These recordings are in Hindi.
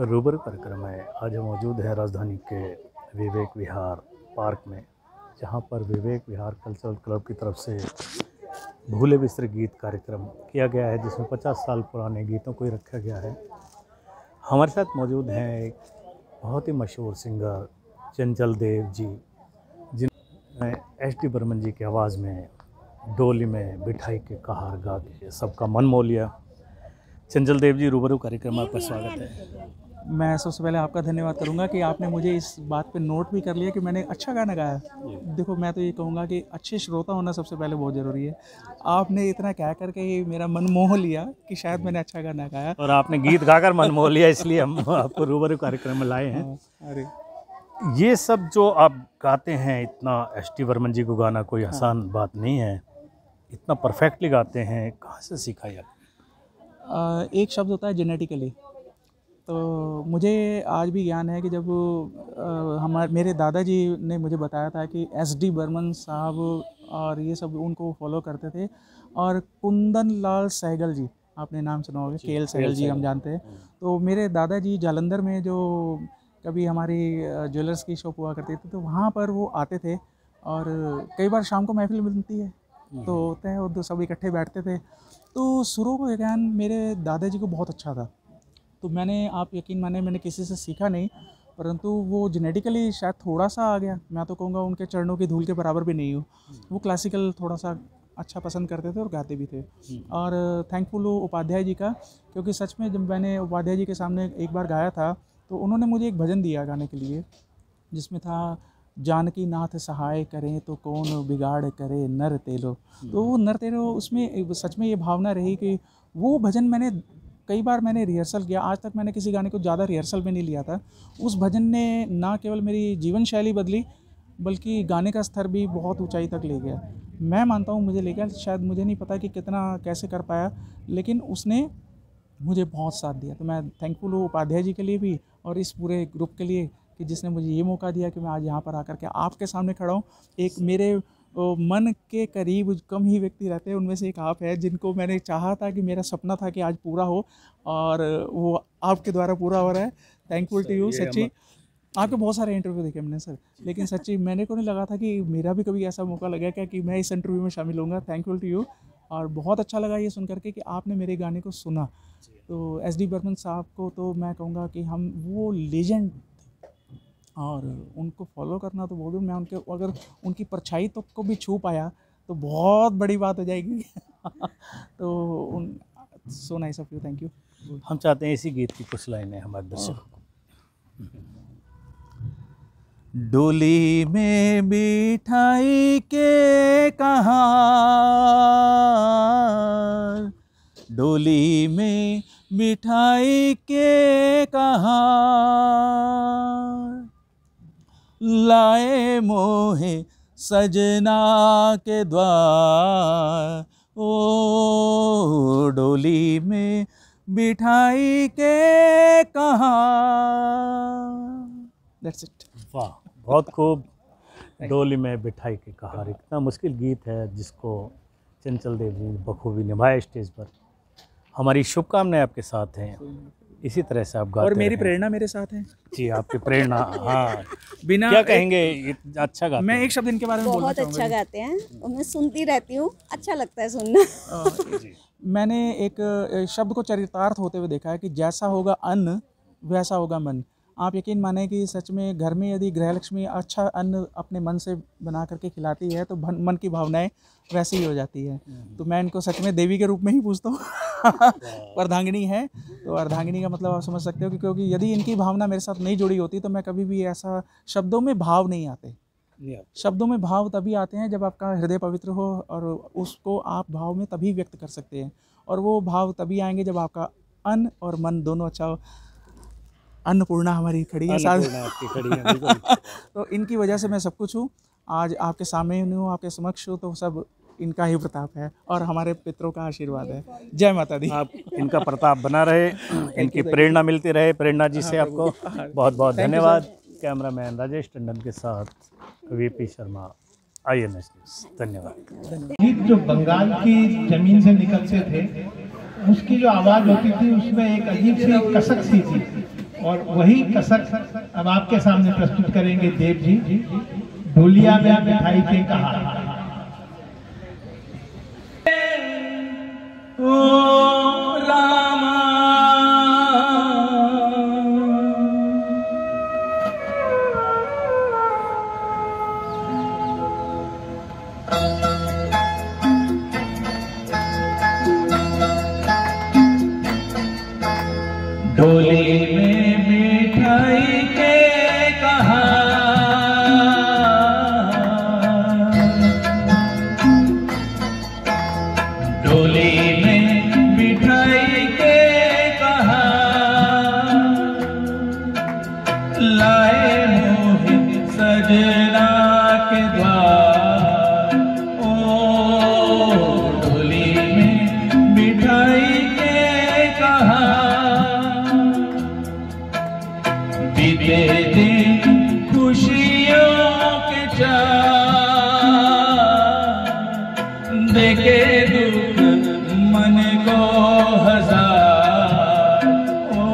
रूबरू कार्यक्रम है। आज हम मौजूद हैं राजधानी के विवेक विहार पार्क में, जहां पर विवेक विहार कल्चरल क्लब की तरफ से भूले बिसरे गीत कार्यक्रम किया गया है, जिसमें 50 साल पुराने गीतों को ही रखा गया है। हमारे साथ मौजूद हैं एक बहुत ही मशहूर सिंगर चंचल देव जी, जिन्होंने एस डी बर्मन जी की आवाज़ में डोली में बिठाई के कहार गा के सबका मन मोह लिया। चंचल देव जी, रूबरू कार्यक्रम में आपका स्वागत है। मैं सबसे पहले आपका धन्यवाद करूंगा कि आपने मुझे इस बात पे नोट भी कर लिया कि मैंने अच्छा गाना गाया। देखो, मैं तो ये कहूँगा कि अच्छे श्रोता होना सबसे पहले बहुत ज़रूरी है। आपने इतना कह करके ये मेरा मन मोह लिया कि शायद मैंने अच्छा गाना गाया, और आपने गीत गाकर मन मोह लिया, इसलिए हम आपको रूबरू कार्यक्रम में लाए हैं। अरे ये सब जो आप गाते हैं, इतना एस डी बर्मन जी को गाना कोई आसान बात नहीं है, इतना परफेक्टली गाते हैं, कहाँ से सीखा ये? एक शब्द होता है जेनेटिकली। तो मुझे आज भी ज्ञान है कि जब मेरे दादाजी ने मुझे बताया था कि एस डी बर्मन साहब और ये सब उनको फॉलो करते थे, और कुंदन लाल सहगल जी, आपने नाम सुना होगा, केएल सहगल जी हम जानते हैं। तो मेरे दादाजी जालंधर में जो कभी हमारी ज्वेलर्स की शॉप हुआ करती थी, तो वहाँ पर वो आते थे, और कई बार शाम को महफिल मिलती है तो होते हैं, वो सब इकट्ठे बैठते थे। तो सुरों का ज्ञान मेरे दादाजी को बहुत अच्छा था। तो आप यकीन माने, मैंने किसी से सीखा नहीं, परंतु वो जेनेटिकली शायद थोड़ा सा आ गया। मैं तो कहूँगा उनके चरणों की धूल के बराबर भी नहीं हूँ। वो क्लासिकल थोड़ा सा अच्छा पसंद करते थे और गाते भी थे। और थैंकफुल हूँ उपाध्याय जी का, क्योंकि सच में जब मैंने उपाध्याय जी के सामने एक बार गाया था, तो उन्होंने मुझे एक भजन दिया गाने के लिए, जिसमें था जानकी नाथ सहाय करें तो कौन बिगाड़ करे नर तेलो। तो वो नर तेलो, उसमें सच में ये भावना रही कि वो भजन कई बार मैंने रिहर्सल किया। आज तक मैंने किसी गाने को ज़्यादा रिहर्सल में नहीं लिया था। उस भजन ने ना केवल मेरी जीवन शैली बदली, बल्कि गाने का स्तर भी बहुत ऊंचाई तक ले गया। मैं मानता हूँ मुझे ले गया, शायद मुझे नहीं पता कि कितना कैसे कर पाया, लेकिन उसने मुझे बहुत साथ दिया। तो मैं थैंकफुल हूँ उपाध्याय जी के लिए भी, और इस पूरे ग्रुप के लिए कि जिसने मुझे ये मौका दिया कि मैं आज यहाँ पर आकर के आपके सामने खड़ा हूँ। एक मेरे मन के करीब कम ही व्यक्ति रहते हैं, उनमें से एक आप है, जिनको मैंने चाहा था कि मेरा सपना था कि आज पूरा हो, और वो आपके द्वारा पूरा हो रहा है। Thankful to you. सच्ची आपके बहुत सारे इंटरव्यू देखे मैंने सर, लेकिन सच्ची मैंने को नहीं लगा था कि मेरा भी कभी ऐसा मौका लगा क्या कि मैं इस इंटरव्यू में शामिल होऊंगा। Thankful to you. और बहुत अच्छा लगा ये सुन करके कि आपने मेरे गाने को सुना। तो एस डी बर्मन साहब को तो मैं कहूँगा कि हम वो लेजेंड, और उनको फॉलो करना तो बोल दूँ मैं, उनके अगर उनकी परछाई तो को भी छू पाया तो बहुत बड़ी बात हो जाएगी। तो so nice of you, thank you. हम चाहते हैं इसी गीत की कुछ लाइनें हमारे दर्शकों को। डोली में बिठाई के कहार, डोली में बिठाई के कहार, लाए मोहे सजना के द्वार, ओ डोली में बिठाई के कहार। That's it. वाह, बहुत खूब। डोली में बिठाई के कहार, इतना मुश्किल गीत है जिसको चंचल देव जी बखूबी निभाया स्टेज पर। हमारी शुभकामनाएं आपके साथ हैं, इसी तरह से आप गाते और मेरी रहें। प्रेरणा मेरे साथ है जी, आपकी प्रेरणा। हाँ, बिना क्या कहेंगे, अच्छा गाते मैं हैं। एक शब्द इनके बारे में बोलना बहुत चाहूँगा। अच्छा गाते हैं, और मैं सुनती रहती हूँ, अच्छा लगता है सुनना। मैंने एक शब्द को चरितार्थ होते हुए देखा है कि जैसा होगा अन्न वैसा होगा मन। आप यकीन माने कि सच में घर में यदि गृहलक्ष्मी अच्छा अन्न अपने मन से बना करके खिलाती है, तो मन की भावनाएं वैसी ही हो जाती है। तो मैं इनको सच में देवी के रूप में ही पूछता हूँ। अर्धांगिनी है, तो अर्धांगिनी का मतलब आप समझ सकते हो कि क्योंकि यदि इनकी भावना मेरे साथ नहीं जुड़ी होती तो मैं कभी भी ऐसा, शब्दों में भाव नहीं आते। शब्दों में भाव तभी आते हैं जब आपका हृदय पवित्र हो, और उसको आप भाव में तभी व्यक्त कर सकते हैं, और वो भाव तभी आएंगे जब आपका अन्न और मन दोनों अच्छा हो। अन्नपूर्णा हमारी खड़ी है साथ, आपकी खड़ी है, बिल्कुल। तो इनकी वजह से मैं सब कुछ हूँ। आज आपके सामने हूँ, आपके समक्ष हूँ, तो सब इनका ही प्रताप है और हमारे पितरों का आशीर्वाद है। जय माता दी। आप इनका प्रताप बना रहे, इनकी प्रेरणा मिलती रहे। प्रेरणा जी से आपको बहुत बहुत धन्यवाद। कैमरामैन राजेश टंडन के साथ वीपी शर्मा, INS न्यूज़। धन्यवाद। गीत जो बंगाल की जमीन से निकलते थे, उसकी जो आवाज़ होती थी उसमें एक अजीब सी कसक सी थी, और वही कसक अब आपके सामने प्रस्तुत करेंगे देव जी। ढोलिया में मिठाई के कहा। ओ रामा ढोली में मिठाई के कहा, ढोली में मिठाई के कहा, लाए मोहित सजना के द्वार। ओ ढोली में मिठाई के कहा, बीते दिन खुशियों के चार, देखे दुख मन को हजार। ओ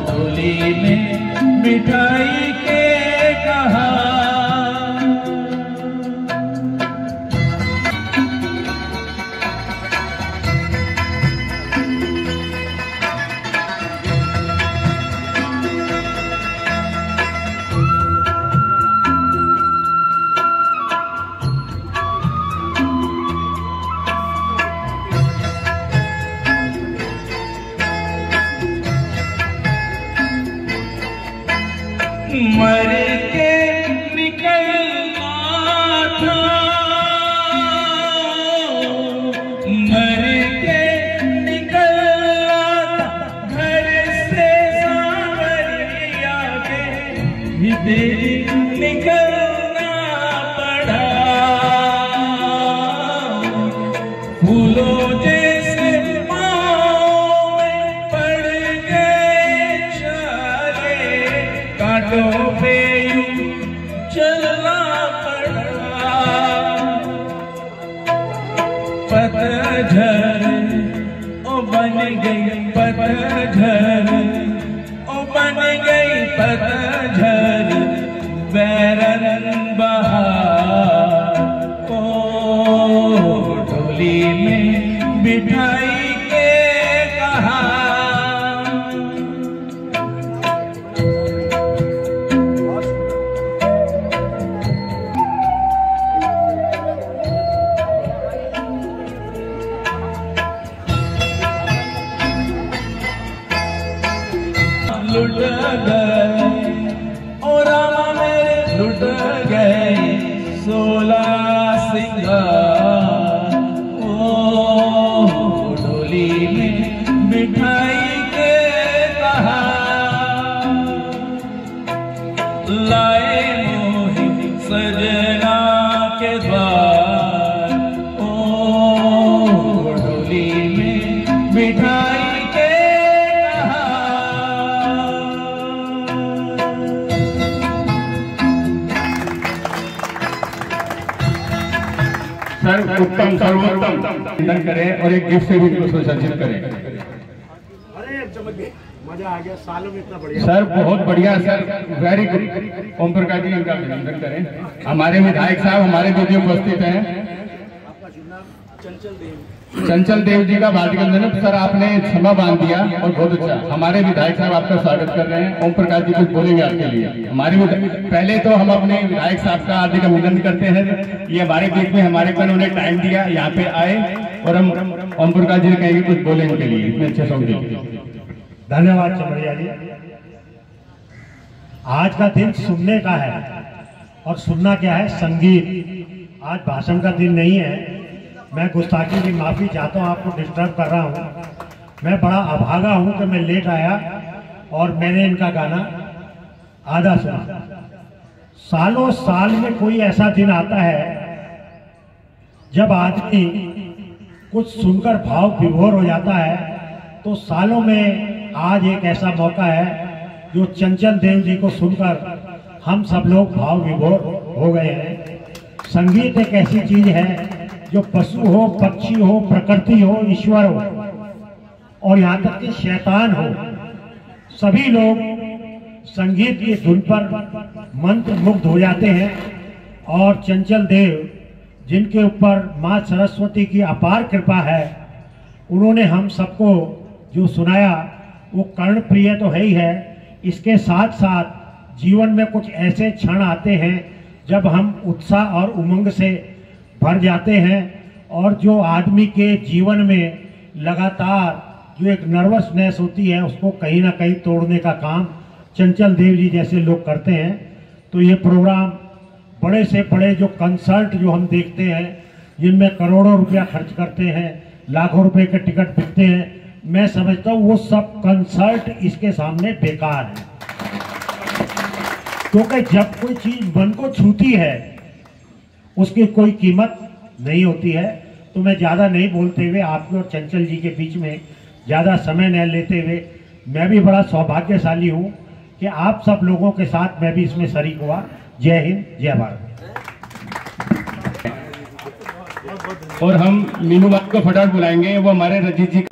ढोली में मिठाई के कहा, मर के निकलना था, मर के निकलना था घर से सांवरिया के भी तेरी निकलना पड़ा। फूलों जैसे पाँव में पड़ गए छाले, कांटों पे यूं चलना पड़ा। पतझड़ ओ बन गई पतझड़, ओ बन गई पतझड़ बैरन बहार। ओ ढोली में मिठाई के कहा, लुट गए ओ रामा मेरे, लुट गए 16 सिंगार। ओ ढोली में मिठाई के कहा, लाए मोहित सजना के द्वार। ओ ढोली में मिठाई के कहा। सर उत्तम सर्वोत्तम अभिनंदन करें और एक गिफ्ट से भी इनको सुसज्जित करें। अरे चमक गए, मजा आ गया, सालों में इतना बढ़िया। सर बहुत बढ़िया sir, very good. Om Prakash ji इनका अभिनंदन करें। हमारे विधायक साहब हमारे बीच में उपस्थित हैं। चंचल देव जी का भारतीय अभिनंदन। सर आपने क्षमा बांध दिया और बहुत अच्छा। हमारे विधायक साहब आपका स्वागत कर रहे हैं। ओम प्रकाश जी कुछ बोलेंगे आपके लिए। हमारे पहले तो हम अपने विधायक साहब का हार्दिक अभिनंदन करते हैं। ये हमारे बीच में हमारे पर उन्होंने टाइम दिया, यहाँ पे आए और हम ओम प्रकाश जी कहेंगे कुछ बोले उनके लिए इतने अच्छे सॉन्ग के। धन्यवाद चमड़िया जी। आज का दिन सुनने का है और सुनना क्या है, संगीत। आज भाषण का दिन नहीं है। मैं गुस्ताखी की माफी चाहता हूँ, आपको डिस्टर्ब कर रहा हूँ। मैं बड़ा अभागा हूँ कि मैं लेट आया और मैंने इनका गाना आधा सुना। सालों साल में कोई ऐसा दिन आता है जब आदमी कुछ सुनकर भाव विभोर हो जाता है। तो सालों में आज एक ऐसा मौका है जो चंचल देव जी को सुनकर हम सब लोग भाव विभोर हो गए हैं। संगीत एक ऐसी चीज है जो पशु हो, पक्षी हो, प्रकृति हो, ईश्वर हो और यहाँ तक कि शैतान हो, सभी लोग संगीत की धुन पर मंत्र मुग्ध हो जाते हैं और चंचल देव जिनके ऊपर माँ सरस्वती की अपार कृपा है, उन्होंने हम सबको जो सुनाया वो कर्णप्रिय तो है ही है। इसके साथ साथ जीवन में कुछ ऐसे क्षण आते हैं जब हम उत्साह और उमंग से भर जाते हैं और जो आदमी के जीवन में लगातार जो एक नर्वसनेस होती है उसको कहीं ना कहीं तोड़ने का काम चंचल देव जी जैसे लोग करते हैं। तो ये प्रोग्राम बड़े से बड़े जो कंसर्ट जो हम देखते हैं जिनमें करोड़ों रुपया खर्च करते हैं, लाखों रुपए के टिकट बिकते हैं, मैं समझता हूँ वो सब कंसर्ट इसके सामने बेकार है। क्योंकि जब कोई चीज मन को छूती है उसकी कोई कीमत नहीं होती है। तो मैं ज़्यादा नहीं बोलते हुए आपके और चंचल जी के बीच में ज़्यादा समय न लेते हुए, मैं भी बड़ा सौभाग्यशाली हूँ कि आप सब लोगों के साथ मैं भी इसमें शरीक हुआ। जय हिंद, जय भारत। और हम मीनू बात को फटाफट बुलाएंगे, वो हमारे रजीत जी